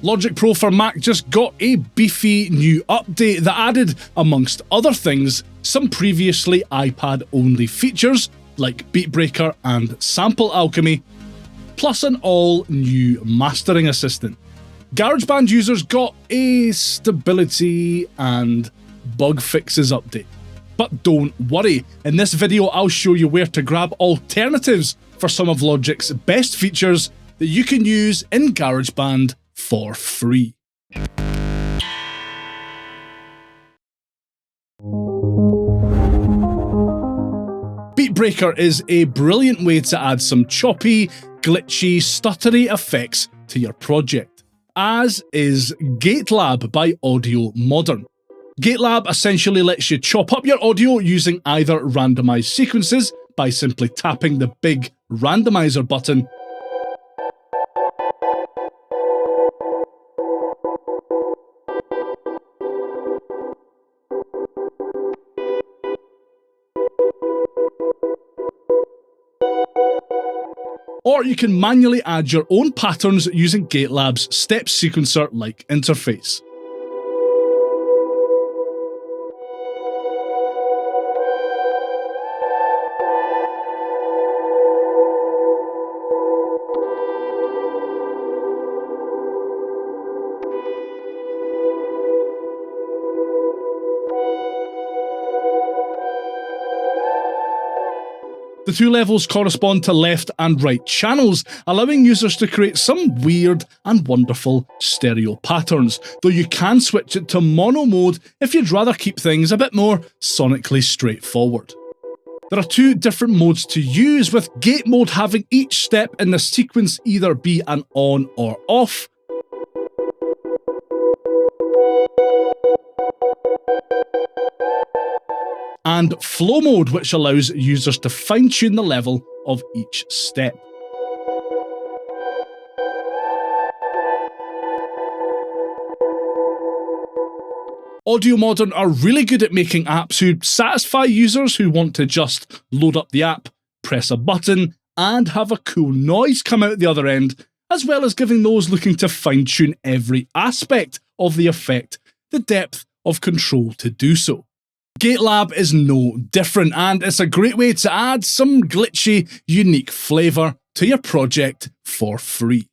Logic Pro for Mac just got a beefy new update that added, amongst other things, some previously iPad-only features like Beat Breaker and Sample Alchemy, plus an all-new mastering assistant. GarageBand users got a stability and bug fixes update. But don't worry, in this video I'll show you where to grab alternatives for some of Logic's best features that you can use in GarageBand for free. Beat Breaker is a brilliant way to add some choppy, glitchy, stuttery effects to your project, as is GateLab by Audio Modern. GateLab essentially lets you chop up your audio using either randomized sequences by simply tapping the big randomizer button, or you can manually add your own patterns using GateLab's step sequencer-like interface. The two levels correspond to left and right channels, allowing users to create some weird and wonderful stereo patterns, though you can switch it to mono mode if you'd rather keep things a bit more sonically straightforward. There are two different modes to use, with gate mode having each step in the sequence either be an on or off, and flow mode, which allows users to fine-tune the level of each step. Audio Modern are really good at making apps who satisfy users who want to just load up the app, press a button, and have a cool noise come out the other end, as well as giving those looking to fine-tune every aspect of the effect the depth of control to do so. GateLab is no different, and it's a great way to add some glitchy, unique flavour to your project for free.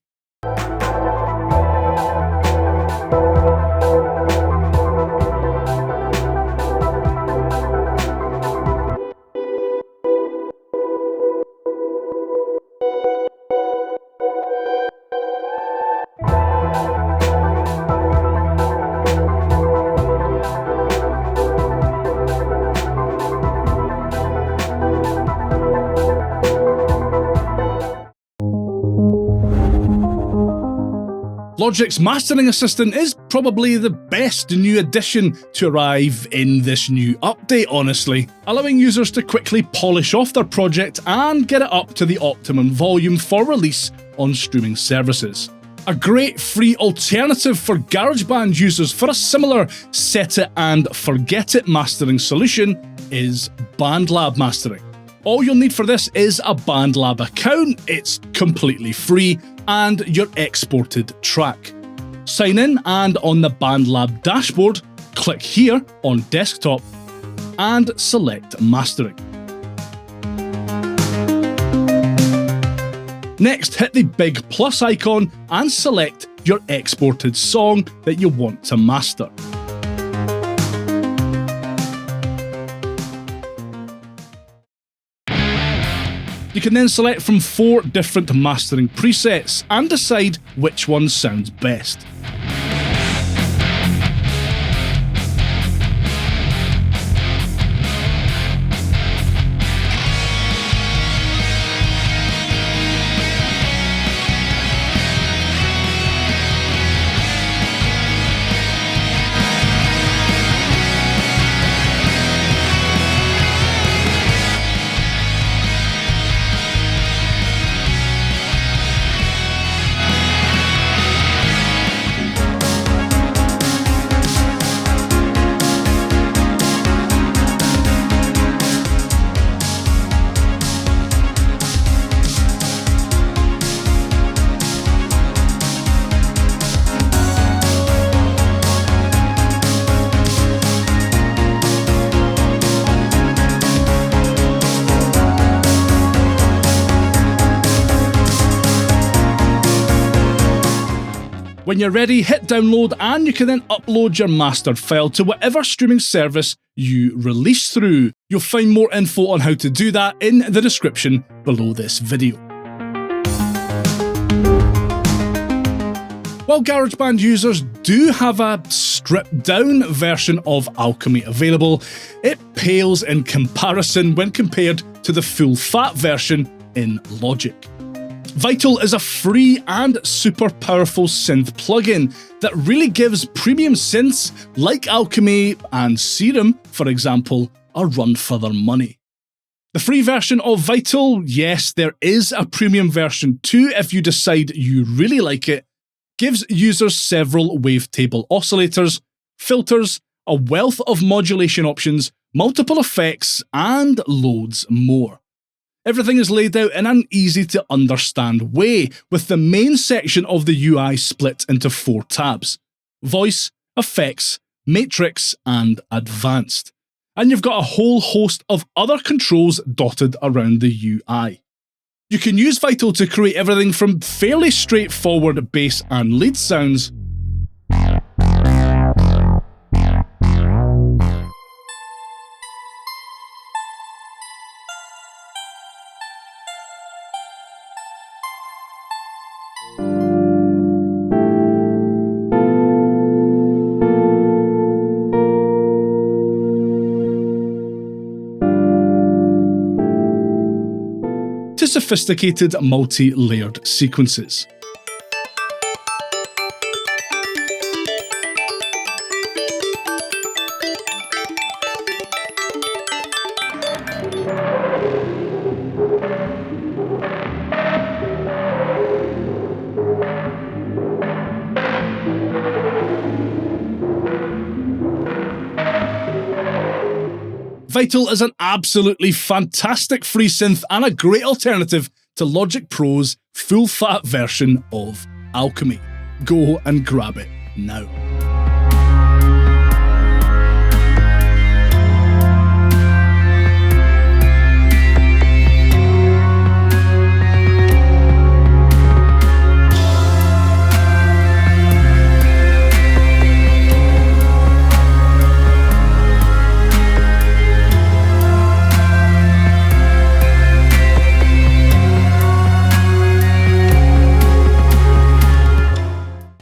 Logic's mastering assistant is probably the best new addition to arrive in this new update, honestly, allowing users to quickly polish off their project and get it up to the optimum volume for release on streaming services. A great free alternative for GarageBand users for a similar set it and forget it mastering solution is BandLab mastering. All you'll need for this is a BandLab account, it's completely free, and your exported track. Sign in, and on the BandLab dashboard, click here on desktop and select mastering. Next, hit the big plus icon and select your exported song that you want to master. You can then select from 4 different mastering presets and decide which one sounds best. When you're ready, hit download and you can then upload your mastered file to whatever streaming service you release through. You'll find more info on how to do that in the description below this video. While GarageBand users do have a stripped-down version of Alchemy available, it pales in comparison when compared to the full-fat version in Logic. Vital is a free and super powerful synth plugin that really gives premium synths like Alchemy and Serum, for example, a run for their money. The free version of Vital, yes, there is a premium version too if you decide you really like it, gives users several wavetable oscillators, filters, a wealth of modulation options, multiple effects, and loads more. Everything is laid out in an easy-to-understand way, with the main section of the UI split into 4 tabs: Voice, Effects, Matrix, and Advanced. And you've got a whole host of other controls dotted around the UI. You can use Vital to create everything from fairly straightforward bass and lead sounds to sophisticated multi-layered sequences. Vital is an absolutely fantastic free synth and a great alternative to Logic Pro's full-fat version of Alchemy. Go and grab it now.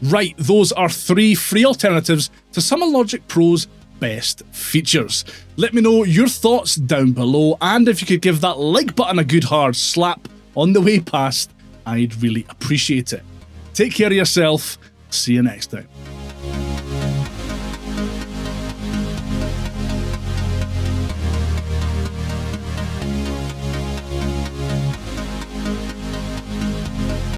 Right, those are 3 free alternatives to some of Logic Pro's best features. Let me know your thoughts down below, and if you could give that like button a good hard slap on the way past, I'd really appreciate it. Take care of yourself, see you next time.